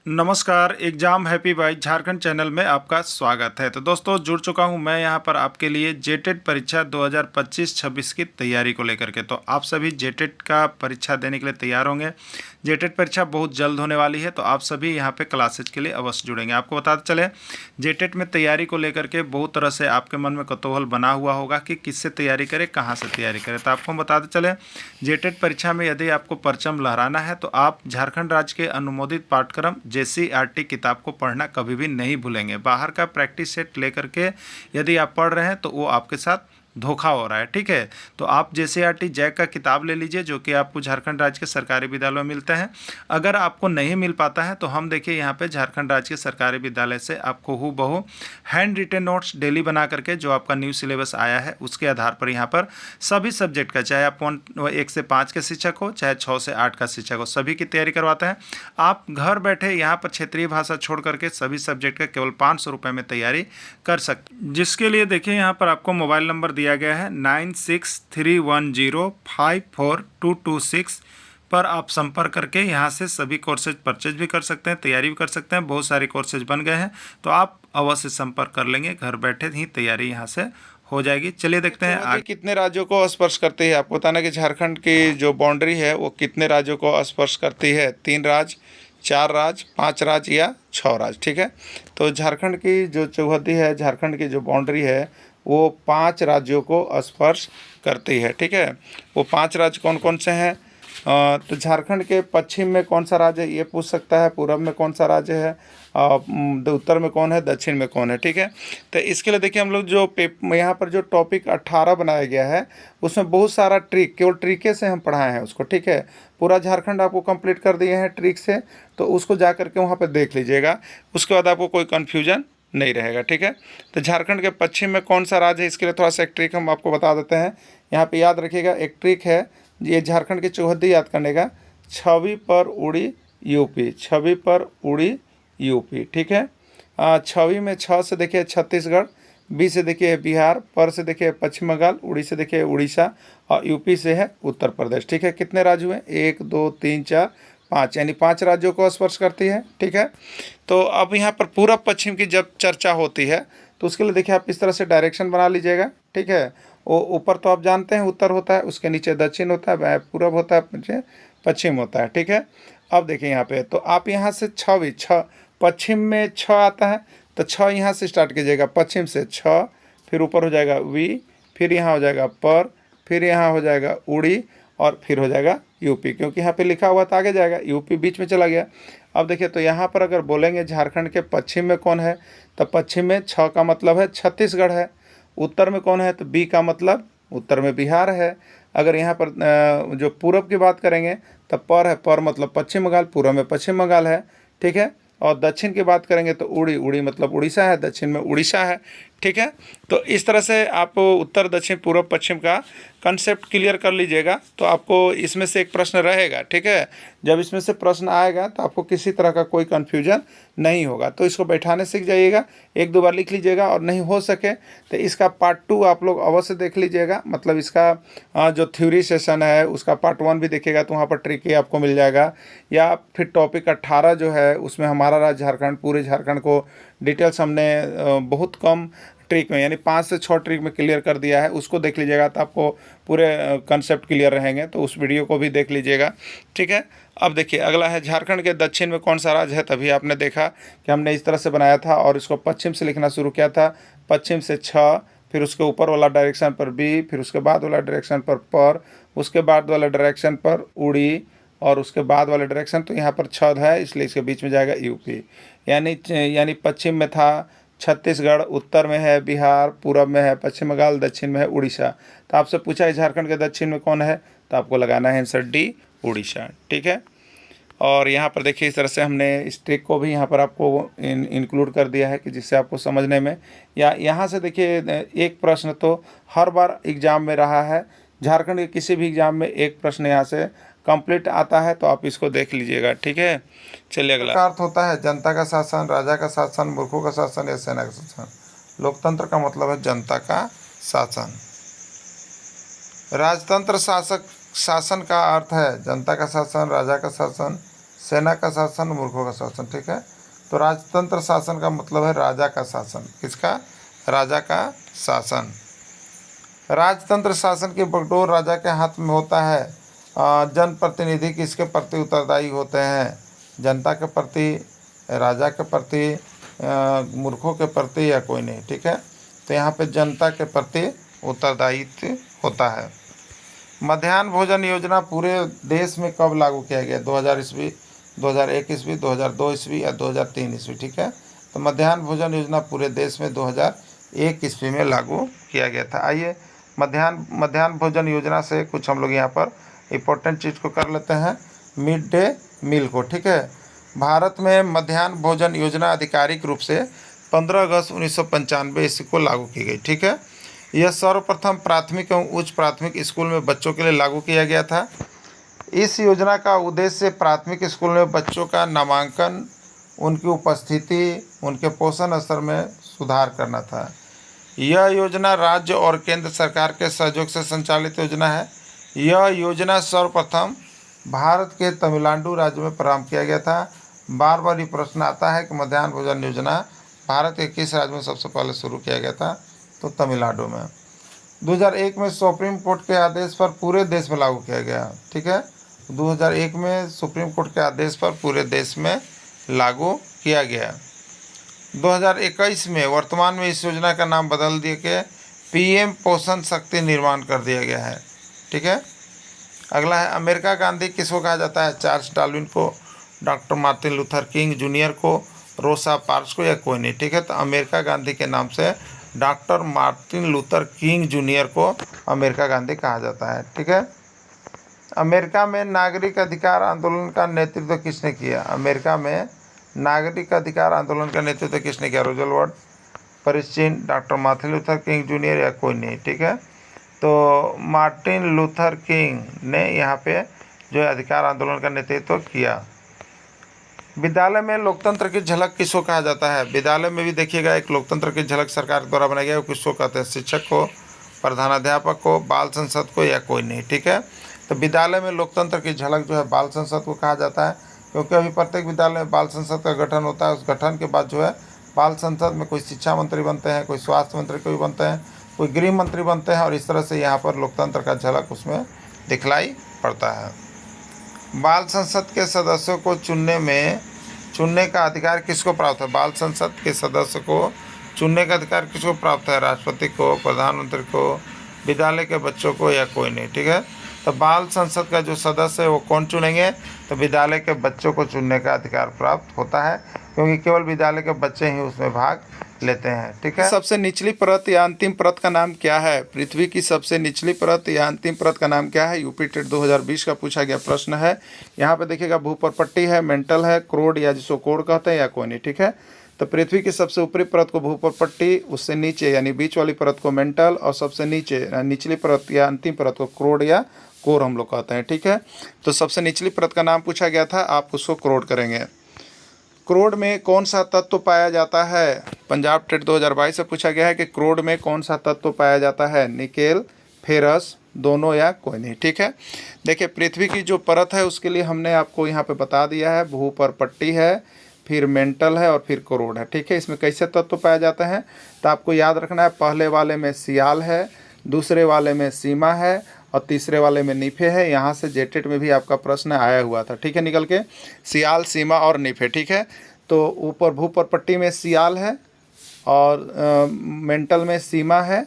नमस्कार, exam happy by Jharkhand channel में आपका स्वागत है। तो दोस्तों जुड़ चुका हूं मैं यहां पर आपके लिए जेटेट परीक्षा 2025-26 की तैयारी को लेकर के। तो आप सभी जेटेट का परीक्षा देने के लिए तैयार होंगे। जेटेट परीक्षा बहुत जल्द होने वाली है, तो आप सभी यहां पे क्लासेज के लिए अवश्य जुड़ेंगे। आपको बताते चले, जेटेट में तैयारी को लेकर के बहुत तरह से आपके मन में कौतूहल बना हुआ होगा कि किससे तैयारी करें, कहाँ से तैयारी करें। तो आपको हम बताते चले, जेटेट परीक्षा में यदि आपको परचम लहराना है तो आप झारखंड राज्य के अनुमोदित पाठ्यक्रम JCERT किताब को पढ़ना कभी भी नहीं भूलेंगे। बाहर का प्रैक्टिस सेट लेकर के यदि आप पढ़ रहे हैं तो वो आपके साथ धोखा हो रहा है, ठीक है। तो आप JCERT जैक का किताब ले लीजिए, जो कि आपको झारखंड राज्य के सरकारी विद्यालयों में मिलते हैं। अगर आपको नहीं मिल पाता है तो हम देखिए यहाँ पे झारखंड राज्य के सरकारी विद्यालय से आपको हूबहू हैंड रिटेन नोट्स डेली बना करके, जो आपका न्यू सिलेबस आया है उसके आधार पर यहाँ पर सभी सब्जेक्ट का, चाहे आप 1 से 5 के शिक्षक हो, चाहे 6 से 8 का शिक्षक हो, सभी की तैयारी करवाते हैं। आप घर बैठे यहाँ पर क्षेत्रीय भाषा छोड़ करके सभी सब्जेक्ट का केवल 500 रुपये में तैयारी कर सकते, जिसके लिए देखिए यहाँ पर आपको मोबाइल नंबर दिया गया है 9631054226 पर आप संपर्क करके यहाँ से सभी कोर्सेज परचेज भी कर सकते हैं, तैयारी भी कर सकते हैं। बहुत सारे कोर्सेज बन गए हैं, तो आप अवश्य संपर्क कर लेंगे, घर बैठे ही तैयारी यहाँ से हो जाएगी। चलिए देखते हैं आगे कितने राज्यों को स्पर्श करती है। आपको बताना कि झारखंड की जो बाउंड्री है वो कितने राज्यों को स्पर्श करती है। 3 राज्य, 4 राज्य, 5 राज्य या 6 राज्य, ठीक है। तो झारखंड की जो चौहद्दी है, झारखंड की जो बाउंड्री है वो 5 राज्यों को स्पर्श करती है, ठीक है। वो 5 राज्य कौन कौन से हैं? तो झारखंड के पश्चिम में कौन सा राज्य है ये पूछ सकता है, पूर्व में कौन सा राज्य है, उत्तर में कौन है, दक्षिण में कौन है, ठीक है। तो इसके लिए देखिए हम लोग जो यहाँ पर जो टॉपिक 18 बनाया गया है उसमें बहुत सारा ट्रिक, केवल ट्रिके से हम पढ़ाए हैं उसको, ठीक है। पूरा झारखंड आपको कंप्लीट कर दिए हैं ट्रिक से, तो उसको जा करके वहाँ पर देख लीजिएगा, उसके बाद आपको कोई कन्फ्यूजन नहीं रहेगा, ठीक है। तो झारखंड के पश्चिम में कौन सा राज्य है, इसके लिए थोड़ा सा एक ट्रिक हम आपको बता देते हैं। यहाँ पे याद रखिएगा, एक ट्रिक है ये झारखंड की चौहद्दी याद करने का, छवि पर उड़ी यूपी, छवि पर उड़ी यूपी, ठीक है। छवि में छ से देखिए छत्तीसगढ़, बी से देखिए बिहार, पर से देखिए पश्चिम बंगाल, उड़ी से देखिए उड़ीसा और यूपी से है उत्तर प्रदेश, ठीक है। कितने राज्य हुए? 1 2 3 4 5, यानी 5 राज्यों को स्पर्श करती है, ठीक है। तो अब यहाँ पर पूर्व पश्चिम की जब चर्चा होती है तो उसके लिए देखिए आप इस तरह से डायरेक्शन बना लीजिएगा, ठीक है। वो ऊपर तो आप जानते हैं उत्तर होता है, उसके नीचे दक्षिण होता है, पूर्व होता है, नीचे पश्चिम होता है, ठीक है। अब देखिए यहाँ पे तो आप यहाँ से छवि, पश्चिम में छ आता है तो छ यहाँ से स्टार्ट कीजिएगा, पश्चिम से छ, फिर ऊपर हो जाएगा वी, फिर यहाँ हो जाएगा पर, फिर यहाँ हो जाएगा उड़ी और फिर हो जाएगा यूपी, क्योंकि यहाँ पे लिखा हुआ तो आगे जाएगा, यूपी बीच में चला गया। अब देखिए तो यहाँ पर अगर बोलेंगे झारखंड के पश्चिम में कौन है, तो पश्चिम में छ का मतलब है छत्तीसगढ़ है। उत्तर में कौन है, तो बी का मतलब उत्तर में बिहार है। अगर यहाँ पर जो पूरब की बात करेंगे तो पर है, पर मतलब पश्चिम बंगाल, पूर्व में पश्चिम बंगाल है, ठीक है। और दक्षिण की बात करेंगे तो उड़ी, उड़ी मतलब उड़ीसा है, दक्षिण में उड़ीसा है, ठीक है। तो इस तरह से आप उत्तर दक्षिण पूर्व पश्चिम का कंसेप्ट क्लियर कर लीजिएगा, तो आपको इसमें से एक प्रश्न रहेगा, ठीक है। जब इसमें से प्रश्न आएगा तो आपको किसी तरह का कोई कन्फ्यूजन नहीं होगा। तो इसको बैठाने सीख जाइएगा, 1 2 बार लिख लीजिएगा, और नहीं हो सके तो इसका पार्ट 2 आप लोग अवश्य देख लीजिएगा। मतलब इसका जो थ्योरी सेशन है उसका पार्ट 1 भी देखिएगा, तो वहाँ पर ट्रिक ही आपको मिल जाएगा। या फिर टॉपिक 18 जो है उसमें हमारा राज्य झारखंड, पूरे झारखंड को डिटेल्स हमने बहुत कम ट्रिक में, यानी 5 से 6 ट्रिक में क्लियर कर दिया है, उसको देख लीजिएगा तो आपको पूरे कंसेप्ट क्लियर रहेंगे। तो उस वीडियो को भी देख लीजिएगा, ठीक है। अब देखिए अगला है झारखंड के दक्षिण में कौन सा राज्य है। तभी आपने देखा कि हमने इस तरह से बनाया था और इसको पश्चिम से लिखना शुरू किया था, पश्चिम से छ, फिर उसके ऊपर वाला डायरेक्शन पर बी, फिर उसके बाद वाला डायरेक्शन पर, उसके बाद वाला डायरेक्शन पर उड़ी, और उसके बाद वाले डायरेक्शन तो यहाँ पर छ है इसलिए इसके बीच में जाएगा यूपी। यानी पश्चिम में था छत्तीसगढ़, उत्तर में है बिहार, पूरब में है पश्चिम बंगाल, दक्षिण में है उड़ीसा। तो आपसे पूछा है झारखंड के दक्षिण में कौन है, तो आपको लगाना है आंसर डी, उड़ीसा, ठीक है। और यहाँ पर देखिए इस तरह से हमने इस ट्रिक को भी यहाँ पर आपको इंक्लूड कर दिया है कि जिससे आपको समझने में, या यहाँ से देखिए एक प्रश्न तो हर बार एग्ज़ाम में रहा है, झारखंड के किसी भी एग्ज़ाम में एक प्रश्न यहाँ से कंप्लीट आता है, तो आप इसको देख लीजिएगा, ठीक है। चलिए अगला। का अर्थ होता है जनता का शासन, राजा का शासन, मूर्खों का शासन या सेना का शासन। लोकतंत्र का मतलब है जनता का शासन। राजतंत्र शासन का अर्थ है जनता का शासन, राजा का शासन, सेना का शासन, मूर्खों का शासन, ठीक है। तो राजतंत्र शासन का मतलब है राजा का शासन। किसका? राजा का शासन। राजतंत्र शासन की बागडोर राजा के हाथ में होता है। जनप्रतिनिधि किसके प्रति उत्तरदायी होते हैं? जनता के प्रति, राजा के प्रति, मूर्खों के प्रति, या कोई नहीं, ठीक है। तो यहाँ पे जनता के प्रति उत्तरदायित्व होता है। मध्याह्न भोजन योजना पूरे देश में कब लागू किया गया? 2000 ईस्वी, 2001 ईस्वी, 2002 ईस्वी या 2003 ईस्वी, ठीक है। तो मध्याह्न भोजन योजना पूरे देश में 2001 ईस्वी में लागू किया गया था। आइए मध्याह्न भोजन योजना से कुछ हम लोग यहाँ पर इम्पोर्टेंट चीज़ को कर लेते हैं, मिड डे मील को, ठीक है। भारत में मध्याह्न भोजन योजना आधिकारिक रूप से 15 अगस्त 1995 ईस्वी को लागू की गई, ठीक है। यह सर्वप्रथम प्राथमिक एवं उच्च प्राथमिक स्कूल में बच्चों के लिए लागू किया गया था। इस योजना का उद्देश्य प्राथमिक स्कूल में बच्चों का नामांकन, उनकी उपस्थिति, उनके पोषण स्तर में सुधार करना था। यह योजना राज्य और केंद्र सरकार के सहयोग से संचालित योजना है। यह योजना सर्वप्रथम भारत के तमिलनाडु राज्य में प्रारंभ किया गया था। बार बार ये प्रश्न आता है कि मध्याह्न भोजन योजना भारत के किस राज्य में सबसे पहले शुरू किया गया था? तो तमिलनाडु में। 2001 में सुप्रीम कोर्ट के आदेश पर पूरे देश में लागू किया गया, ठीक है। 2001 में सुप्रीम कोर्ट के आदेश पर पूरे देश में लागू किया गया। 2021 में वर्तमान में इस योजना का नाम बदल दिया के पीएम पोषण शक्ति निर्माण कर दिया गया है, ठीक है। अगला है अमेरिका गांधी किसको कहा जाता है? चार्ल्स डार्विन को, doctor Martin Luther King junior को, रोसा पार्क्स को, या कोई नहीं, ठीक है। तो अमेरिका गांधी के नाम से doctor Martin Luther King junior को अमेरिका गांधी कहा जाता है, ठीक है। अमेरिका में नागरिक अधिकार आंदोलन का नेतृत्व किसने किया? अमेरिका में नागरिक अधिकार आंदोलन का नेतृत्व किसने किया? रूजवेल्ट, परिश्चिन, doctor Martin Luther King junior, या कोई नहीं, ठीक है। तो मार्टिन लूथर किंग ने यहाँ पे जो अधिकार आंदोलन का नेतृत्व किया। विद्यालय में लोकतंत्र की झलक किसको कहा जाता है? विद्यालय में भी देखिएगा एक लोकतंत्र की झलक सरकार द्वारा बनाया गया है, किसको कहते हैं? शिक्षक को, प्रधानाध्यापक को, बाल संसद को, या कोई नहीं, ठीक है। तो विद्यालय में लोकतंत्र की झलक जो है बाल संसद को कहा जाता है, क्योंकि अभी प्रत्येक विद्यालय में बाल संसद का गठन होता है। उस गठन के बाद जो है बाल संसद में कोई शिक्षा मंत्री बनते हैं, कोई स्वास्थ्य मंत्री कोई बनते हैं, कोई गृह मंत्री बनते हैं, और इस तरह से यहाँ पर लोकतंत्र का झलक उसमें दिखलाई पड़ता है। बाल संसद के सदस्यों को चुनने का अधिकार किसको प्राप्त है? बाल संसद के सदस्य को चुनने का अधिकार किसको प्राप्त है? राष्ट्रपति को, प्रधानमंत्री को, विद्यालय के बच्चों को, या कोई नहीं, ठीक है। तो बाल संसद का जो सदस्य है वो कौन चुनेंगे? तो विद्यालय के बच्चों को चुनने का अधिकार प्राप्त होता है, क्योंकि केवल विद्यालय के बच्चे ही उसमें भाग लेते हैं, ठीक है। सबसे निचली परत या अंतिम परत का नाम क्या है? पृथ्वी की सबसे निचली परत या अंतिम परत का नाम क्या है? यूपी टेट 2020 का पूछा गया प्रश्न है। यहाँ पे देखिएगा भूपर्पट्टी है, मेंटल है, क्रोड या जिसको कोड कहते हैं, या कोई नहीं, ठीक है। तो पृथ्वी की सबसे ऊपरी परत को भूपर्पट्टी, उससे नीचे यानी बीच वाली परत को मेंटल, और सबसे नीचे निचली परत या अंतिम परत को क्रोड या कोर हम लोग कहते हैं, ठीक है। तो सबसे निचली परत का नाम पूछा गया था, आप उसको क्रोड करेंगे। क्रोड में कौन सा तत्व पाया जाता है? पंजाब टेट 2022 से पूछा गया है कि क्रोड में कौन सा तत्व पाया जाता है? निकेल, फेरस, दोनों, या कोई नहीं, ठीक है। देखिए पृथ्वी की जो परत है उसके लिए हमने आपको यहाँ पे बता दिया है, भूपर्पट्टी है, फिर मेंटल है, और फिर क्रोड है, ठीक है। इसमें कैसे तत्व पाए जाते हैं? तो आपको याद रखना है, पहले वाले में सियाल है, दूसरे वाले में सीमा है, और तीसरे वाले में नीफे है। यहाँ से जेटेट में भी आपका प्रश्न आया हुआ था, ठीक है, निकल के सियाल, सीमा और नीफे, ठीक है। तो ऊपर भूपर्पट्टी में सियाल है, और मेंटल में सीमा है,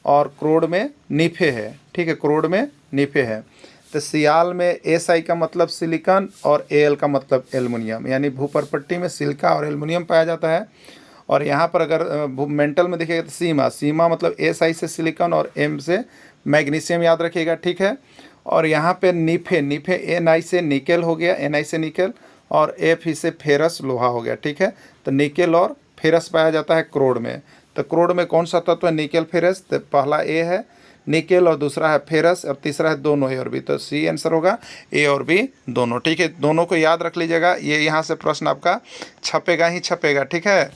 और क्रोड में नीफे है, ठीक है, क्रोड में नीफे है। तो सियाल में SI का मतलब सिलिकॉन और AL का मतलब एल्युमिनियम, यानी भूपर्पट्टी में सिलिका और एल्युमिनियम पाया जाता है। और यहाँ पर अगर मेंटल में देखिएगा तो सीमा मतलब SI से सिलिकॉन और M से मैग्नीशियम, याद रखिएगा, ठीक है। और यहाँ पे नीफे NI से निकेल हो गया, NI से निकेल, और Fe से फेरस लोहा हो गया, ठीक है। तो निकेल और फेरस पाया जाता है क्रोड में। तो क्रोड में कौन सा तत्व है? Nickel, ferrous. तो पहला A है निकेल, और दूसरा है फेरस, और तीसरा है दोनों A और B। तो C आंसर होगा, A और B दोनों, ठीक है। दोनों को याद रख लीजिएगा, ये यहाँ से प्रश्न आपका छपेगा ही छपेगा, ठीक है।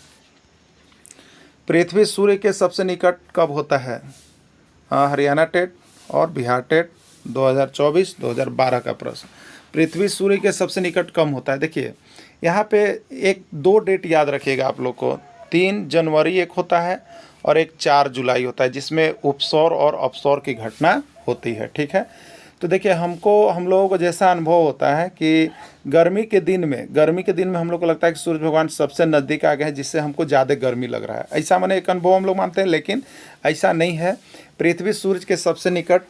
पृथ्वी सूर्य के सबसे निकट कब होता है? हरियाणा टेट और बिहार टेट 2024-2012 का प्रश्न। पृथ्वी सूर्य के सबसे निकट कब होता है? देखिए यहाँ पे एक दो डेट याद रखिएगा आप लोग को, 3 जनवरी एक होता है और एक 4 जुलाई होता है, जिसमें उपसौर और अपसौर की घटना होती है। ठीक है, तो देखिए हम लोगों को जैसा अनुभव होता है कि गर्मी के दिन में हम लोग को लगता है कि सूर्य भगवान सबसे नज़दीक आ गए हैं, जिससे हमको ज़्यादा गर्मी लग रहा है। ऐसा मैंने एक अनुभव हम लोग मानते हैं, लेकिन ऐसा नहीं है। पृथ्वी सूर्य के सबसे निकट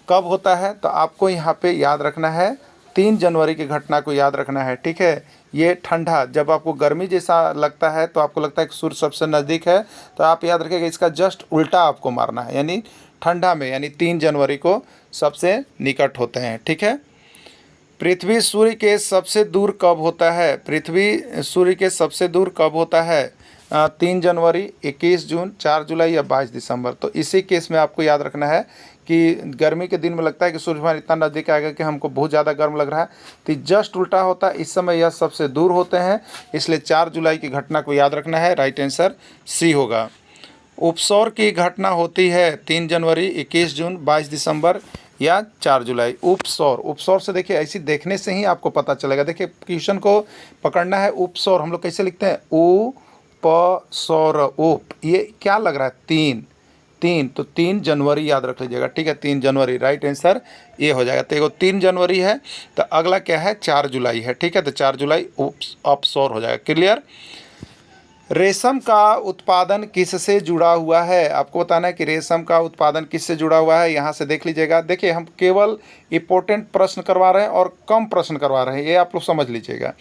कब होता है? तो आपको यहाँ पे याद रखना है 3 जनवरी की घटना को याद रखना है। ठीक है, ये ठंडा, जब आपको गर्मी जैसा लगता है तो आपको लगता है कि सूर्य सबसे नज़दीक है, तो आप याद रखिएगा इसका जस्ट उल्टा आपको मारना है, यानी ठंडा में, यानी 3 जनवरी को सबसे निकट होते हैं। ठीक है, पृथ्वी सूर्य के सबसे दूर कब होता है? पृथ्वी सूर्य के सबसे दूर कब होता है? 3 जनवरी, 21 जून, 4 जुलाई या 22 दिसंबर। तो इसी केस में आपको याद रखना है कि गर्मी के दिन में लगता है कि सूर्य भगवान इतना नज़दीक आएगा कि हमको बहुत ज़्यादा गर्म लग रहा है, तो जस्ट उल्टा होता है। इस समय यह सबसे दूर होते हैं, इसलिए 4 जुलाई की घटना को याद रखना है। राइट आंसर सी होगा। उपसौर की घटना होती है 3 जनवरी, 21 जून, 22 दिसंबर या 4 जुलाई। उपसौर से देखिए, ऐसी देखने से ही आपको पता चलेगा। देखिए क्वेश्चन को पकड़ना है। उपसौर हम लोग कैसे लिखते हैं? उ प सौर, उप, ये क्या लग रहा है? 3, तो 3 जनवरी याद रख लीजिएगा। ठीक है, 3 जनवरी राइट आंसर ये हो जाएगा। तो 3 जनवरी है, तो अगला क्या है? 4 जुलाई है। ठीक है, तो 4 जुलाई अपसौर हो जाएगा। क्लियर। रेशम का उत्पादन किससे जुड़ा हुआ है? आपको बताना है कि रेशम का उत्पादन किससे जुड़ा हुआ है। यहाँ से देख लीजिएगा। देखिए हम केवल इम्पोर्टेंट प्रश्न करवा रहे हैं और कम प्रश्न करवा रहे हैं, ये आप लोग समझ लीजिएगा।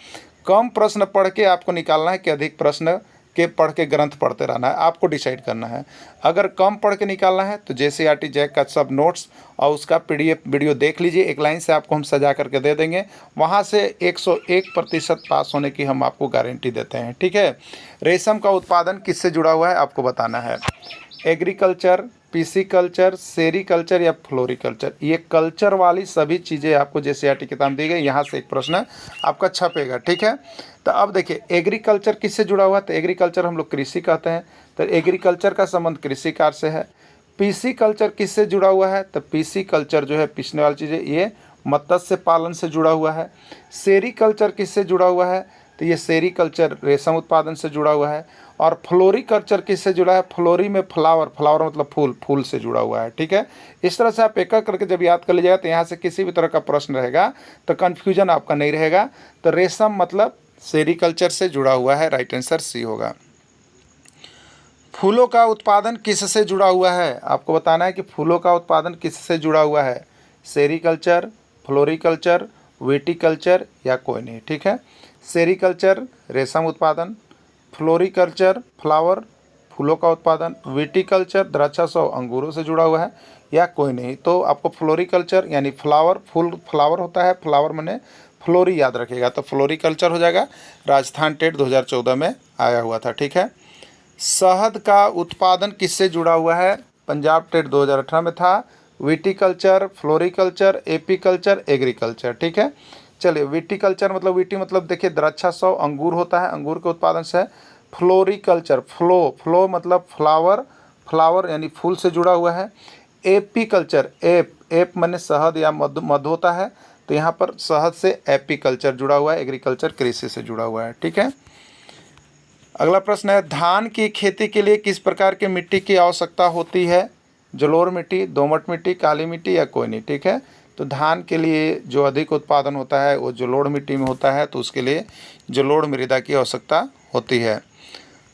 कम प्रश्न पढ़ के आपको निकालना है कि अधिक प्रश्न के पढ़ के ग्रंथ पढ़ते रहना है, आपको डिसाइड करना है। अगर कम पढ़ के निकालना है तो JCERT जैक का सब नोट्स और उसका PDF वीडियो देख लीजिए, एक लाइन से आपको हम सजा करके दे देंगे। वहाँ से 101% पास होने की हम आपको गारंटी देते हैं। ठीक है, रेशम का उत्पादन किससे जुड़ा हुआ है आपको बताना है। एग्रीकल्चर, पिसिकल्चर, सेरीकल्चर या फ्लोरिकल्चर, ये कल्चर वाली सभी चीज़ें आपको JCERT किताब दी गई। यहाँ से एक प्रश्न आपका छपेगा। ठीक है, तो अब देखिए एग्रीकल्चर किससे जुड़ा हुआ है? तो एग्रीकल्चर हम लोग कृषि कहते हैं, तो एग्रीकल्चर का संबंध कृषि कार्य से है। पिसिकल्चर किससे जुड़ा हुआ है? तो पिसिकल्चर जो है पिसने वाली चीज़ें, ये मत्स्य पालन से जुड़ा हुआ है। सेरीकल्चर किससे जुड़ा हुआ है? तो ये सेरीकल्चर रेशम उत्पादन से जुड़ा हुआ है। और फ्लोरिकल्चर किससे जुड़ा है? फ्लोरी में फ्लावर मतलब फूल से जुड़ा हुआ है। ठीक है, इस तरह से आप एक एक करके जब याद कर लीजिएगा तो यहाँ से किसी भी तरह का प्रश्न रहेगा तो कन्फ्यूजन आपका नहीं रहेगा। तो रेशम मतलब सेरीकल्चर से जुड़ा हुआ है। राइट आंसर सी होगा। फूलों का उत्पादन किससे जुड़ा हुआ है? आपको बताना है कि फूलों का उत्पादन किससे जुड़ा हुआ है। सेरीकल्चर, फ्लोरिकल्चर, विटिकल्चर या कोई नहीं। ठीक है, सेरीकल्चर रेशम उत्पादन, फ्लोरिकल्चर फ्लावर फूलों का उत्पादन, विटिकल्चर द्राक्षस और अंगूरों से जुड़ा हुआ है या कोई नहीं। तो आपको फ्लोरिकल्चर यानी फ्लावर होता है, फ्लावर माने फ्लोरी याद रखिएगा, तो फ्लोरिकल्चर हो जाएगा। राजस्थान टेट 2014 में आया हुआ था। ठीक है, शहद का उत्पादन किससे जुड़ा हुआ है? पंजाब टेट 2018 में था। Viticulture, floriculture, apiculture, agriculture. ठीक है, चलिए विटिकल्चर मतलब विटी मतलब देखिए द्राक्षस और अंगूर होता है, अंगूर के उत्पादन से। फ्लोरिकल्चर फ्लो मतलब फ्लावर यानी फूल से जुड़ा हुआ है। एपीकल्चर एप माने शहद या मधु होता है, तो यहाँ पर शहद से एपीकल्चर जुड़ा हुआ है। एग्रीकल्चर कृषि से जुड़ा हुआ है। ठीक है, अगला प्रश्न है धान की खेती के लिए किस प्रकार की मिट्टी की आवश्यकता होती है? जलोढ़ मिट्टी, दोमट मिट्टी, काली मिट्टी या कोई नहीं। ठीक है, तो धान के लिए जो अधिक उत्पादन होता है वो जलोढ़ मिट्टी में होता है, तो उसके लिए जलोढ़ मृदा की आवश्यकता होती है।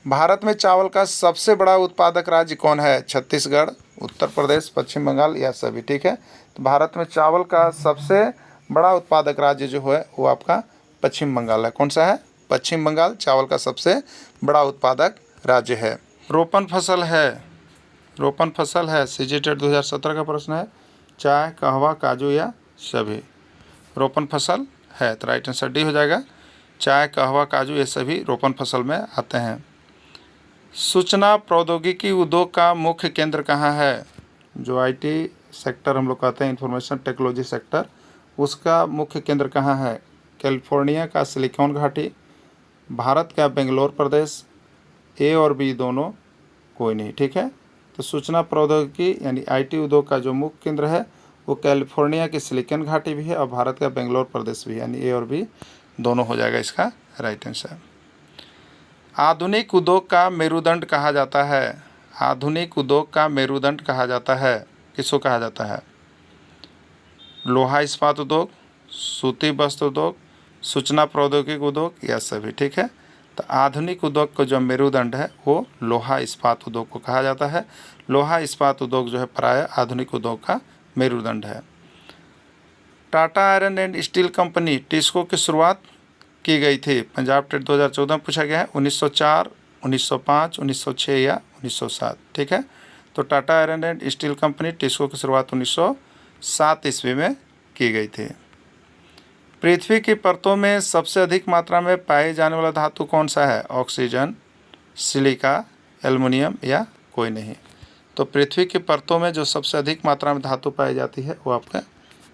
भारत में चावल का सबसे बड़ा उत्पादक राज्य कौन है? छत्तीसगढ़, उत्तर प्रदेश, पश्चिम बंगाल या सभी। ठीक है, तो भारत में चावल का सबसे बड़ा उत्पादक राज्य जो है वो आपका पश्चिम बंगाल है। कौन सा है? पश्चिम बंगाल चावल का सबसे बड़ा उत्पादक राज्य है। रोपण फसल है CGTET 2017 का प्रश्न है। चाय, कहवा, काजू या सभी? रोपण फसल है, तो राइट आंसर डी हो जाएगा। चाय, कहवा, काजू ये सभी रोपण फसल में आते हैं। सूचना प्रौद्योगिकी उद्योग का मुख्य केंद्र कहाँ है? जो IT सेक्टर हम लोग कहते हैं, इंफॉर्मेशन टेक्नोलॉजी सेक्टर, उसका मुख्य केंद्र कहाँ है? कैलिफोर्निया का सिलिकॉन घाटी, भारत का बेंगलोर प्रदेश, A और B दोनों, कोई नहीं। ठीक है, तो सूचना प्रौद्योगिकी यानी IT उद्योग का जो मुख्य केंद्र है वो कैलिफोर्निया की सिलिकॉन घाटी भी है और भारत का बेंगलोर प्रदेश भी है, यानी ए और बी दोनों हो जाएगा इसका राइट आंसर। आधुनिक उद्योग का मेरुदंड कहा जाता है, आधुनिक उद्योग का मेरुदंड कहा जाता है, किसको कहा जाता है? लोहा इस्पात उद्योग, सूती वस्त्र उद्योग, सूचना प्रौद्योगिकी उद्योग या सभी, ठीक है। तो आधुनिक उद्योग का जो मेरुदंड है वो लोहा इस्पात उद्योग को कहा जाता है। लोहा इस्पात उद्योग जो है प्राय आधुनिक उद्योग का मेरुदंड है। Tata iron and steel company TISCO की शुरुआत की गई थी, पंजाब टेट 2014 में पूछा गया है, 1904, 1905, 1906 या 1907, ठीक है। तो Tata iron and steel company TISCO की शुरुआत 1907 ईस्वी में की गई थी। पृथ्वी की परतों में सबसे अधिक मात्रा में पाए जाने वाला धातु कौन सा है? ऑक्सीजन, सिलिका, एल्युमिनियम या कोई नहीं। तो पृथ्वी की परतों में जो सबसे अधिक मात्रा में धातु पाई जाती है वो आपका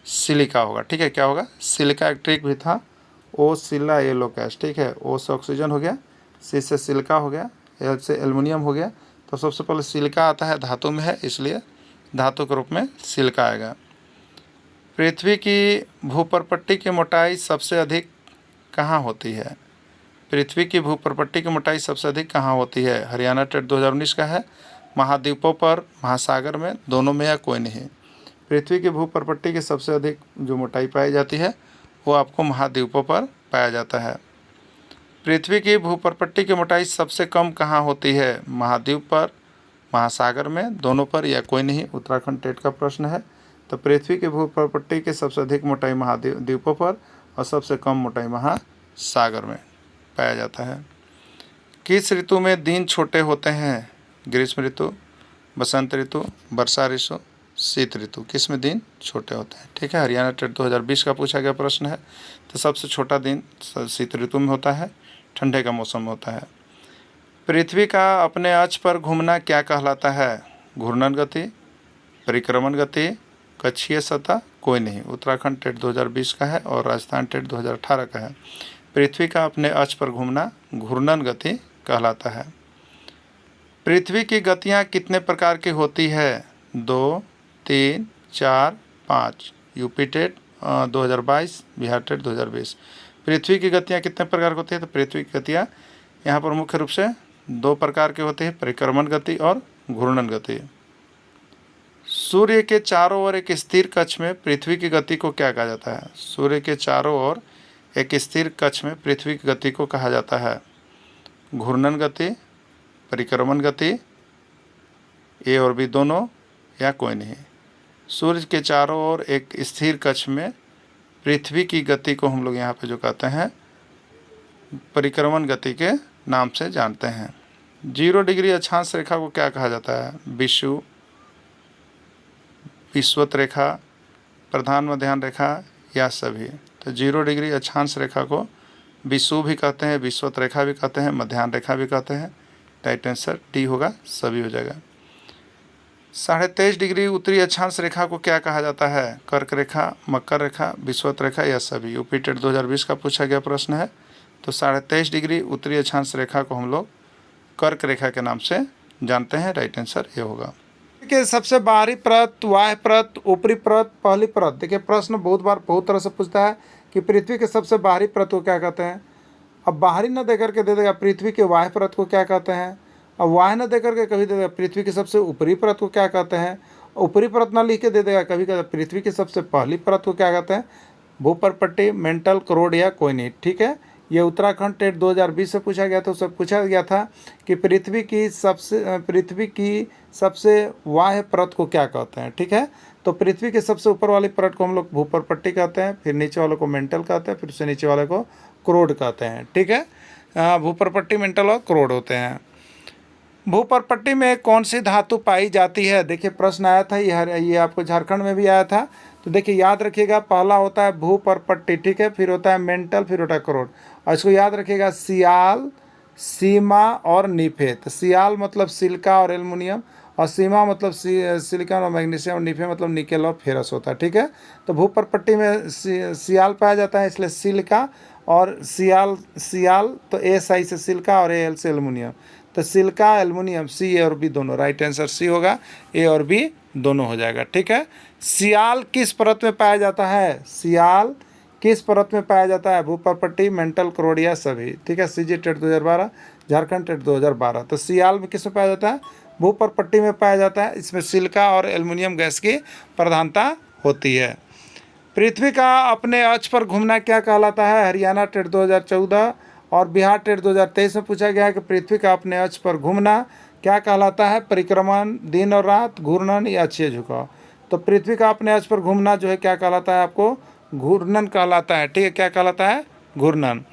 सिलिका होगा, ठीक है। क्या होगा? सिलिका एक ट्रिक भी था, ओ सिला येलो कैश, ठीक है। ओ से ऑक्सीजन हो गया, सी से सिलिका हो गया, एल से एल्युमिनियम हो गया। तो सबसे पहले सिलिका आता है, धातु में है, इसलिए धातु के रूप में सिलिका आएगा। पृथ्वी की भूप्रपट्टी की मोटाई सबसे अधिक कहाँ होती है? पृथ्वी की भूप्रपट्टी की मोटाई सबसे अधिक कहाँ होती है? हरियाणा टेट 2019 का है, महाद्वीपों पर, महासागर में, दोनों में या कोई नहीं। पृथ्वी की भूप्रपट्टी की सबसे अधिक जो मोटाई पाई जाती है वो आपको महाद्वीपों पर पाया जाता है। पृथ्वी की भूप्रपट्टी की मोटाई सबसे कम कहाँ होती है? महाद्वीप पर, महासागर में, दोनों पर या कोई नहीं। उत्तराखंड टेट का प्रश्न है। तो पृथ्वी की भूप्रपट्टी की सबसे अधिक मोटाई महाद्वीपों पर और सबसे कम मोटाई महासागर में पाया जाता है। किस ऋतु में दिन छोटे होते हैं? ग्रीष्म ऋतु, बसंत ऋतु, वर्षा ऋतु, शीत ऋतु। किस में दिन छोटे होते हैं? ठीक है, हरियाणा टेट 2020 का पूछा गया प्रश्न है। तो सबसे छोटा दिन शीत ऋतु में होता है, ठंडे का मौसम में होता है। पृथ्वी का अपने अक्ष पर घूमना क्या कहलाता है? घूर्णन गति, परिक्रमण गति, कक्षीय सतह, कोई नहीं। उत्तराखंड टेट 2020 का है और राजस्थान टेट 2018 का है। पृथ्वी का अपने अक्ष पर घूमना घूर्णन गति कहलाता है। पृथ्वी की गतियाँ कितने प्रकार की होती है? 2, 3, 4, 5। UP TET 2022, Bihar TET 2020। पृथ्वी की गतियाँ कितने प्रकार की होती है? तो पृथ्वी की गतियाँ यहाँ पर मुख्य रूप से 2 प्रकार की होती है, परिक्रमण गति और घूर्णन गति। सूर्य के चारों ओर एक स्थिर कक्ष में पृथ्वी की गति को क्या कहा जाता है? सूर्य के चारों ओर एक स्थिर कक्ष में पृथ्वी की गति को कहा जाता है घूर्णन गति, परिक्रमण गति, ए और बी दोनों या कोई नहीं। सूर्य के चारों ओर एक स्थिर कक्ष में पृथ्वी की गति को हम लोग यहाँ पे जो कहते हैं परिक्रमण गति के नाम से जानते हैं। 0 डिग्री अक्षांश रेखा को क्या कहा जाता है? विषुवत रेखा, प्रधान मध्याह्न रेखा या सभी। तो 0 डिग्री अक्षांश रेखा को विषुव भी कहते हैं, विषुवत रेखा भी कहते हैं, मध्याह्न रेखा भी कहते हैं। राइट आंसर डी होगा, सभी हो जाएगा। 23.5 डिग्री उत्तरी अक्षांश रेखा को क्या कहा जाता है? कर्क रेखा, मकर रेखा, विषुवत रेखा या सभी। यूपी टेट 2020 का पूछा गया प्रश्न है। तो 23.5 डिग्री उत्तरी अक्षांश रेखा को हम लोग कर्क रेखा के नाम से जानते हैं। राइट आंसर ये होगा। देखिए, सबसे बाहरी परत, बाह्य परत, ऊपरी परत, पहली परत। देखिए, प्रश्न बहुत बार बहुत तरह से पूछता है कि पृथ्वी के सबसे बाहरी परत को क्या कहते हैं। अब बाहरी न देकर के दे देगा पृथ्वी के बाह्य परत को क्या कहते हैं। अब बाह्य न देकर के कभी दे देगा पृथ्वी की सबसे ऊपरी परत को क्या कहते हैं। ऊपरी परत ना लिख के दे देगा कभी कहता पृथ्वी की सबसे पहली परत को क्या कहते हैं। भूपरपट्टी, मेंटल, करोड या कोई नहीं। ठीक है, ये उत्तराखंड टेट 2020 से पूछा गया था। उससे पूछा गया था कि पृथ्वी की सबसे बाह्य परत को क्या कहते हैं। ठीक है, तो पृथ्वी के सबसे ऊपर वाली परत को हम लोग भूपरपट्टी कहते हैं, फिर नीचे वाले को मेंटल कहते हैं, फिर उससे नीचे वाले को करोड कहते हैं। ठीक है, भूपरपट्टी, मेंटल और करोड होते हैं। भूपरपट्टी में कौन सी धातु पाई जाती है? देखिए, प्रश्न आया था, ये आपको झारखंड में भी आया था। तो देखिए, याद रखिएगा, पहला होता है भूपरपट्टी, ठीक है, फिर होता है मेंटल, फिर होता है करोड। और इसको याद रखिएगा, सियाल, सीमा और निफे। तो सियाल मतलब सिलिका और एल्युमिनियम, और सीमा मतलब सिलिकॉन और मैग्नीशियम, और निफे मतलब निकेल और फेरस होता है। ठीक है, तो भूपरपट्टी में सियाल पाया जाता है, इसलिए सिलिका, और सियाल तो SI से सिलिका और AL से एल्युमिनियम। तो सिलिका एल्युमिनियम, सी ए और बी दोनों, राइट आंसर सी होगा, ए और बी दोनों हो जाएगा। ठीक है। सियाल किस परत में पाया जाता है? सियाल किस परत में पाया जाता है? भूपरपट्टी, मेंटल, क्रोडिया, सभी। ठीक है। CG TET 2012, Jharkhand TET 2012। तो सियाल में किस में पाया जाता है? भूपरपट्टी में पाया जाता है। इसमें सिलिका और एल्युमिनियम गैस की प्रधानता होती है। पृथ्वी का अपने अक्ष पर घूमना क्या कहलाता है? हरियाणा टेट 2014 और बिहार टेट 2023 में पूछा गया है कि पृथ्वी का अपने अक्ष पर घूमना क्या कहलाता है? परिक्रमण, दिन और रात, घूर्णन या अक्षीय झुकाव। तो पृथ्वी का अपने अक्ष पर घूमना जो है क्या कहलाता है? आपको घूर्णन कहलाता है। ठीक है। क्या कहलाता है? घूर्णन।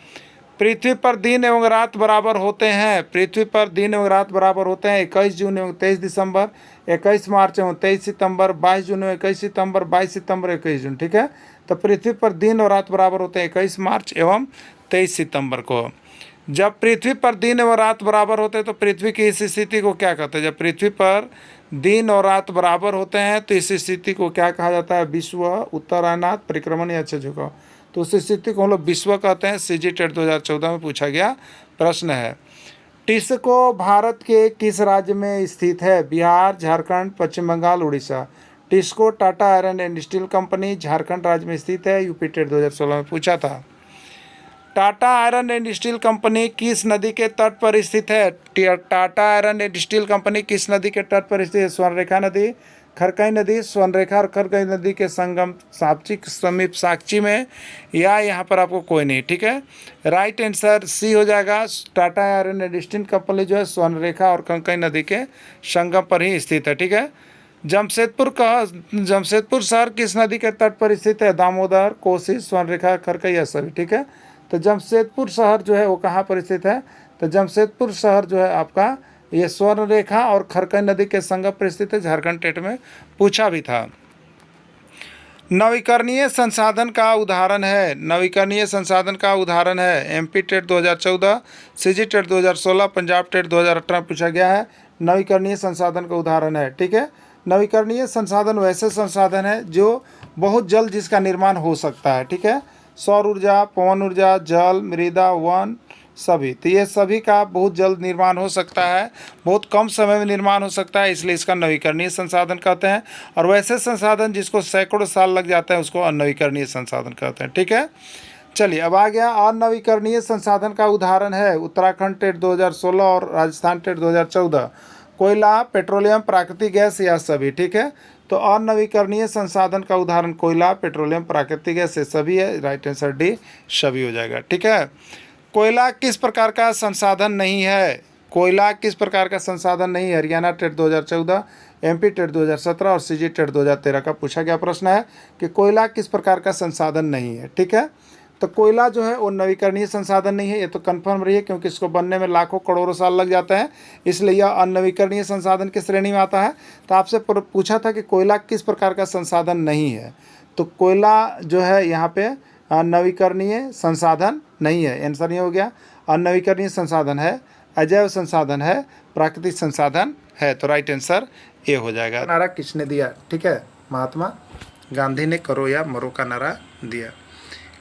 पृथ्वी पर दिन एवं रात बराबर होते हैं। पृथ्वी पर दिन एवं रात बराबर होते हैं 21 जून एवं 23 दिसंबर, 21 मार्च एवं 23 सितंबर, 22 जून एवं 21 सितंबर, 22 सितंबर 21 जून। ठीक है। तो पृथ्वी पर दिन और रात बराबर होते हैं 21 मार्च एवं 23 सितंबर को। जब पृथ्वी पर दिन एवं रात बराबर होते हैं तो पृथ्वी की इस स्थिति को क्या कहते हैं? जब पृथ्वी पर दिन और रात बराबर होते हैं तो इस स्थिति को क्या कहा जाता है? विश्व, उत्तरायणात, परिक्रमण या अक्षीय झुकाव। तो उस स्थिति को हम लोग विश्व कहते हैं। सीजी टेट 2014 में पूछा गया प्रश्न है। टिस्को भारत के किस राज्य में स्थित है? Bihar, Jharkhand, Paschim Bengal, Orissa. TISCO Tata iron and steel company Jharkhand राज्य में स्थित है। यूपी टेट 2016 में पूछा था। Tata iron and steel company किस नदी के तट पर स्थित है? Tata iron and steel company किस नदी के तट पर स्थित है? स्वर्णरेखा नदी, खरकई नदी, स्वर्णरेखा और खरकई नदी के संगम साक्षी समीप साक्षी में, या यहाँ पर आपको कोई नहीं। ठीक है। राइट आंसर सी हो जाएगा। Tata iron and steel company जो है स्वर्णरेखा और खरकई नदी के संगम पर ही स्थित है। ठीक है। जमशेदपुर शहर किस नदी के तट पर स्थित है? दामोदर, कोसी, स्वर्णरेखा, खरकई या सभी। ठीक है। तो जमशेदपुर शहर जो है वो कहाँ पर स्थित है? तो जमशेदपुर शहर जो है आपका ये स्वर्णरेखा और खरकई नदी के संगम पर स्थित है। झारखंड टेट में पूछा भी था। नवीकरणीय संसाधन का उदाहरण है। नवीकरणीय संसाधन का उदाहरण है MP TET 2014, CG TET 2016, Punjab TET 2018 पूछा गया है। नवीकरणीय संसाधन का उदाहरण है। ठीक है। नवीकरणीय संसाधन वैसे संसाधन है जो बहुत जल्द जिसका निर्माण हो सकता है। ठीक है। सौर ऊर्जा, पवन ऊर्जा, जल, मृदा, वन, सभी। तो ये सभी का बहुत जल्द निर्माण हो सकता है, बहुत कम समय में निर्माण हो सकता है, इसलिए इसका नवीकरणीय संसाधन कहते हैं। और वैसे संसाधन जिसको सैकड़ों साल लग जाते हैं उसको अनवीकरणीय संसाधन कहते हैं। ठीक है। चलिए अब आ गया अनवीकरणीय संसाधन का उदाहरण है उत्तराखंड टेट 2016 और राजस्थान टेट 2014। कोयला, पेट्रोलियम, प्राकृतिक गैस या सभी। ठीक है। तो अनवीकरणीय संसाधन का उदाहरण कोयला, पेट्रोलियम, प्राकृतिक गैस ये सभी है। राइट आंसर डी सभी हो जाएगा। ठीक है। कोयला किस प्रकार का संसाधन नहीं है? कोयला किस प्रकार का संसाधन नहीं है? हरियाणा टेट 2014, एमपी टेट 2017 और सीजी टेट 2013 का पूछा गया प्रश्न है कि कोयला किस प्रकार का संसाधन नहीं है। ठीक है। तो कोयला जो है वो नवीकरणीय संसाधन नहीं है, ये तो कन्फर्म रही है, क्योंकि इसको बनने में लाखों करोड़ों साल लग जाते हैं, इसलिए यह अनवीकरणीय संसाधन की श्रेणी में आता है। तो आपसे पूछा था कि कोयला किस प्रकार का संसाधन नहीं है, तो कोयला जो है यहाँ पे नवीकरणीय संसाधन नहीं है। आंसर ये हो गया। अनवीकरणीय संसाधन है, अजैव संसाधन है, प्राकृतिक संसाधन है। तो राइट आंसर ए हो जाएगा। नारा किसने दिया? ठीक है। महात्मा गांधी ने करो या मरो का नारा दिया।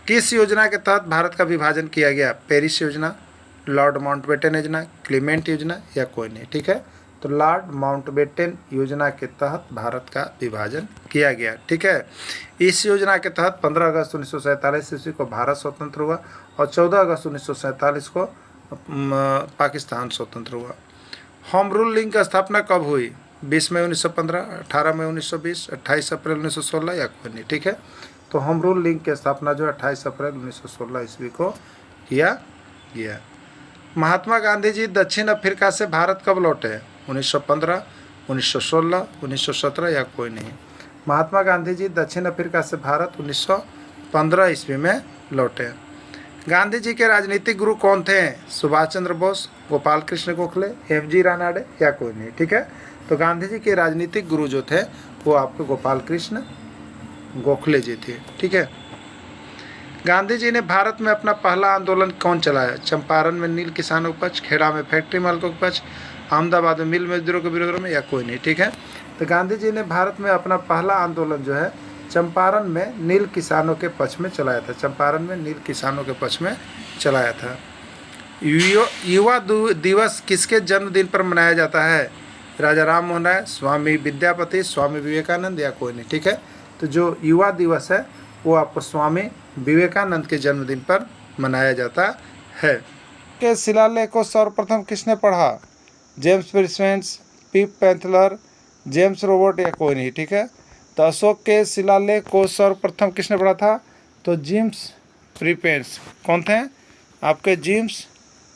किस योजना के तहत भारत का विभाजन किया गया? पेरिस योजना, लॉर्ड माउंटबेटन योजना, क्लीमेंट योजना या कोई नहीं। ठीक है। तो लॉर्ड माउंटबेटन योजना के तहत भारत का विभाजन किया गया। ठीक है। इस योजना के तहत 15 अगस्त 1947 ईस्वी को भारत स्वतंत्र हुआ और 14 अगस्त 1947 को पाकिस्तान स्वतंत्र हुआ। होम रूल लीग की स्थापना कब हुई? 20 मई 1915, 18 मई 1920, 28 अप्रैल 1916 या कोई नहीं। ठीक है। तो होम रूल लीग की स्थापना जो 28 अप्रैल 1916 ईस्वी को किया गया। महात्मा गांधी जी दक्षिण अफ्रीका से भारत कब लौटे? 1915, 1916, 1917 या कोई नहीं। महात्मा गांधी जी दक्षिण अफ्रीका से भारत 1915 ईस्वी में लौटे। गांधी जी के राजनीतिक गुरु कौन थे? सुभाष चंद्र बोस, गोपाल कृष्ण गोखले, एमजी रानाडे या कोई नहीं। ठीक है। तो गांधी जी के राजनीतिक गुरु जो थे वो आपके गोपाल कृष्ण गोखले जी थे। ठीक है। गांधी जी ने भारत में अपना पहला आंदोलन कौन चलाया? चंपारण में नील किसानों के पक्ष, खेड़ा में फैक्ट्री मालिकों के पक्ष, अहमदाबाद में मिल मजदूरों के विरोध में या कोई नहीं। ठीक है। तो गांधी जी ने भारत में अपना पहला आंदोलन जो है चंपारण में नील किसानों के पक्ष में चलाया था। चंपारण में नील किसानों के पक्ष में चलाया था। युवा दिवस किसके जन्मदिन पर मनाया जाता है? राजा राम मोहन राय, स्वामी विद्यापति, स्वामी विवेकानंद या कोई नहीं। ठीक है, तो जो युवा दिवस है वो आपको स्वामी विवेकानंद के जन्मदिन पर मनाया जाता है। के शिलालेख को सर्वप्रथम किसने पढ़ा? जेम्स प्रिंसेस, पीप पैंथलर, जेम्स रोबोट या कोई नहीं। ठीक है, तो अशोक के शिलालेख को सर्वप्रथम किसने पढ़ा था? तो जेम्स प्रिंसेस। कौन थे? आपके जेम्स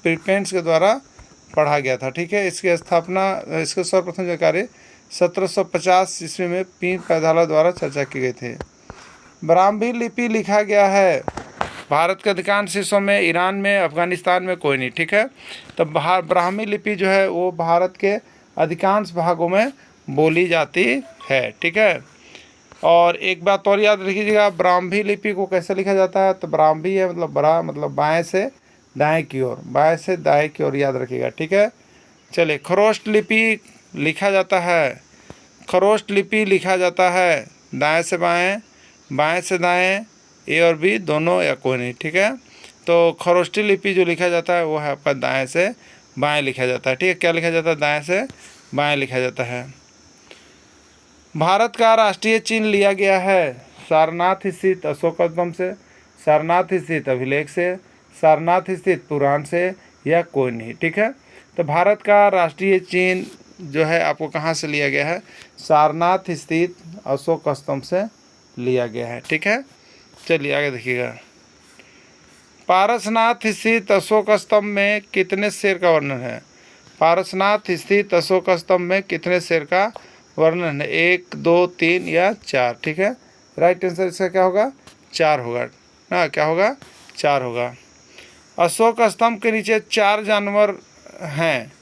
प्रिंसेस के द्वारा पढ़ा गया था। ठीक है, इसकी स्थापना, इसके सर्वप्रथम जानकारी 1750 ईस्वी में पीप पैंथलर द्वारा चर्चा की गई थी। ब्राह्मी लिपि लिखा गया है भारत के अधिकांश हिस्सों में, ईरान में, अफगानिस्तान में कोई नहीं। ठीक है, तो ब्राह्मी लिपि जो है वो भारत के अधिकांश भागों में बोली जाती है। ठीक है, और एक बात और याद रखिएगा, ब्राह्मी लिपि को कैसे लिखा जाता है? तो ब्राह्मी है मतलब बड़ा, मतलब बाएं से दाएं की ओर, बाएं से दाएं की ओर, याद रखिएगा। ठीक है, चलिए, खरोष्ट लिपि लिखा जाता है, खरोष्ट लिपि लिखा जाता है दाएं से बाएं, बाएं से दाएं, ए और बी दोनों या कोई नहीं। ठीक है, तो खरोष्टी लिपि जो लिखा जाता है वो है आपका दाएं से बाएं लिखा जाता है। ठीक है, क्या लिखा जाता है? दाएं से बाएं लिखा जाता है। भारत का राष्ट्रीय चिन्ह लिया गया है सारनाथ स्थित अशोक स्तंभ से, सारनाथ स्थित अभिलेख से, सारनाथ स्थित पुराण से या कोई नहीं। ठीक है, तो भारत का राष्ट्रीय चिन्ह जो है आपको कहाँ से लिया गया है? सारनाथ स्थित अशोक स्तंभ से लिया गया है। ठीक है, चलिए आगे देखिएगा। पारसनाथ स्थित अशोक स्तंभ में कितने शेर का वर्णन है? पारसनाथ स्थित अशोक स्तंभ में कितने शेर का वर्णन है? 1, 2, 3 या 4। ठीक है, राइट आंसर इसका क्या होगा? 4 होगा ना। क्या होगा? 4 होगा। अशोक स्तंभ के नीचे 4 जानवर हैं।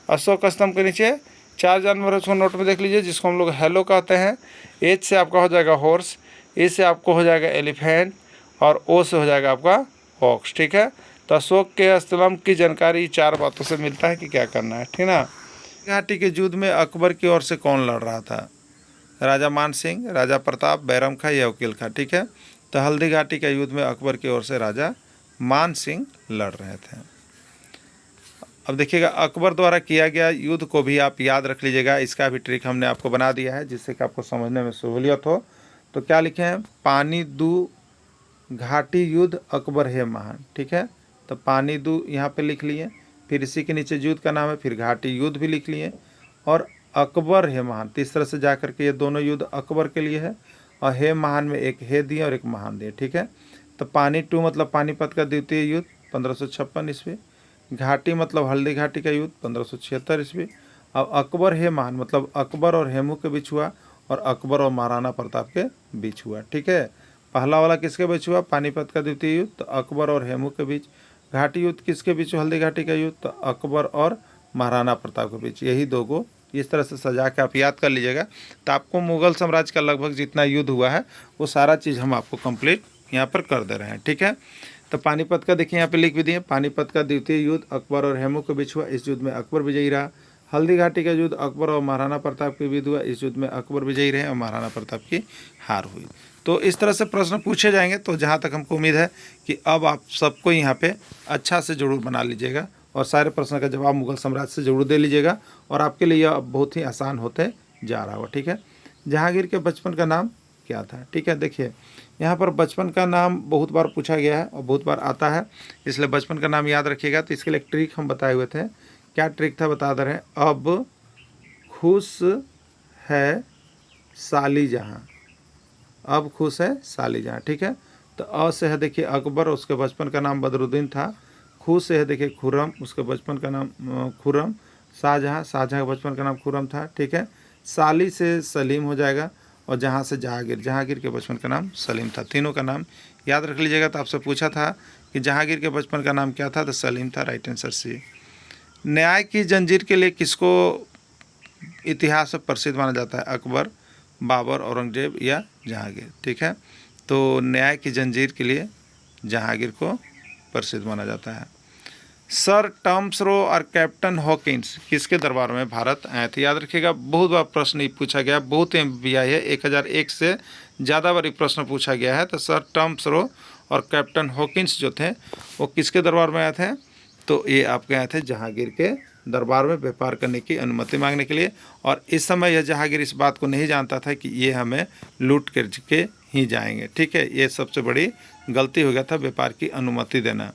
अशोक स्तंभ के नीचे 4 जानवर, उसको नोट में देख लीजिए, जिसको हम लोग हेलो कहते हैं। एच से आपका हो जाएगा हॉर्स, ए से आपको हो जाएगा एलिफेंट और ओ से हो जाएगा आपका ऑक्स। ठीक है, तो अशोक के स्तंभ की जानकारी 4 बातों से मिलता है कि क्या करना है। ठीक ना। घाटी के युद्ध में अकबर की ओर से कौन लड़ रहा था? राजा मान सिंह, राजा प्रताप, बैरम खां या वकील खां। ठीक है, तो हल्दी घाटी के युद्ध में अकबर की ओर से राजा मान सिंह लड़ रहे थे। अब देखिएगा, अकबर द्वारा किया गया युद्ध को भी आप याद रख लीजिएगा, इसका भी ट्रिक हमने आपको बना दिया है जिससे कि आपको समझने में सहूलियत हो। तो क्या लिखे हैं? पानीदू घाटी युद्ध अकबर है महान। ठीक है, तो पानीदू यहाँ पे लिख लिए, फिर इसी के नीचे युद्ध का नाम है, फिर घाटी युद्ध भी लिख लिए, और अकबर है महान, तो इस तरह से जा करके ये दोनों युद्ध अकबर के लिए है, और है महान में एक है दिए और एक महान दिए। ठीक है, तो पानीटू मतलब पानीपत का द्वितीय युद्ध 1556 ईस्वी, घाटी मतलब हल्दी घाटी का युद्ध 1576 ईस्वी, और अकबर है महान मतलब अकबर और हेमू के बीच हुआ, और अकबर और महाराणा प्रताप के बीच हुआ। ठीक है, पहला वाला किसके बीच हुआ? पानीपत का द्वितीय युद्ध, तो अकबर और हेमू के बीच। घाटी युद्ध किसके बीच? हल्दी घाटी का युद्ध, तो अकबर और महाराणा प्रताप के बीच। यही दो को इस तरह से सजा के आप याद कर लीजिएगा, तो आपको मुगल साम्राज्य का लगभग जितना युद्ध हुआ है वो सारा चीज़ हम आपको कंप्लीट यहाँ पर कर दे रहे हैं। ठीक है, तो पानीपत का देखिए यहाँ पे लिख भी दिए, पानीपत का द्वितीय युद्ध अकबर और हेमू के बीच हुआ, इस युद्ध में अकबर विजयी रहा। हल्दी घाटी का युद्ध अकबर और महाराणा प्रताप के बीच हुआ, इस युद्ध में अकबर विजयी रहे और महाराणा प्रताप की हार हुई। तो इस तरह से प्रश्न पूछे जाएंगे, तो जहाँ तक हमको उम्मीद है कि अब आप सबको यहाँ पे अच्छा से जरूर बना लीजिएगा और सारे प्रश्न का जवाब मुगल साम्राज्य से जरूर दे लीजिएगा, और आपके लिए यह बहुत ही आसान होते जा रहा होगा। ठीक है, जहांगीर के बचपन का नाम क्या था? ठीक है, देखिए यहाँ पर बचपन का नाम बहुत बार पूछा गया है और बहुत बार आता है, इसलिए बचपन का नाम याद रखिएगा। तो इसके लिए एक ट्रिक हम बताए हुए थे, क्या ट्रिक था बता दे रहे हैं। अब खुश है साली जहाँ, अब खुश है साली जहाँ। ठीक है, तो अ से है देखिए अकबर, उसके बचपन का नाम बदरुद्दीन था। खु से है देखिए खुर्रम, उसके बचपन का नाम खुर्रम। शाहजहाँ, शाहजहाँ का बचपन का नाम खुर्रम था। ठीक है, साली से सलीम हो जाएगा, और जहाँ से जहांगीर, जहांगीर के बचपन का नाम सलीम था। तीनों का नाम याद रख लीजिएगा। तो आपसे पूछा था कि जहांगीर के बचपन का नाम क्या था, तो सलीम था। Right answer C. न्याय की जंजीर के लिए किसको इतिहास में प्रसिद्ध माना जाता है? अकबर, बाबर, औरंगजेब या जहांगीर। ठीक है, तो न्याय की जंजीर के लिए जहांगीर को प्रसिद्ध माना जाता है। सर टॉमस रो और कैप्टन हॉकिंस किसके दरबार में भारत आए थे? याद रखिएगा, बहुत बार प्रश्न पूछा गया, बहुत MBI है, 1001 से ज़्यादा बार प्रश्न पूछा गया है। तो सर टॉमस रो और कैप्टन हॉकिंस जो थे वो किसके दरबार में आए थे? तो ये आपके आए थे जहांगीर के दरबार में व्यापार करने की अनुमति मांगने के लिए। और इस समय यह जहांगीर इस बात को नहीं जानता था कि ये हमें लूट करके ही जाएंगे। ठीक है, ये सबसे बड़ी गलती हो गया था व्यापार की अनुमति देना।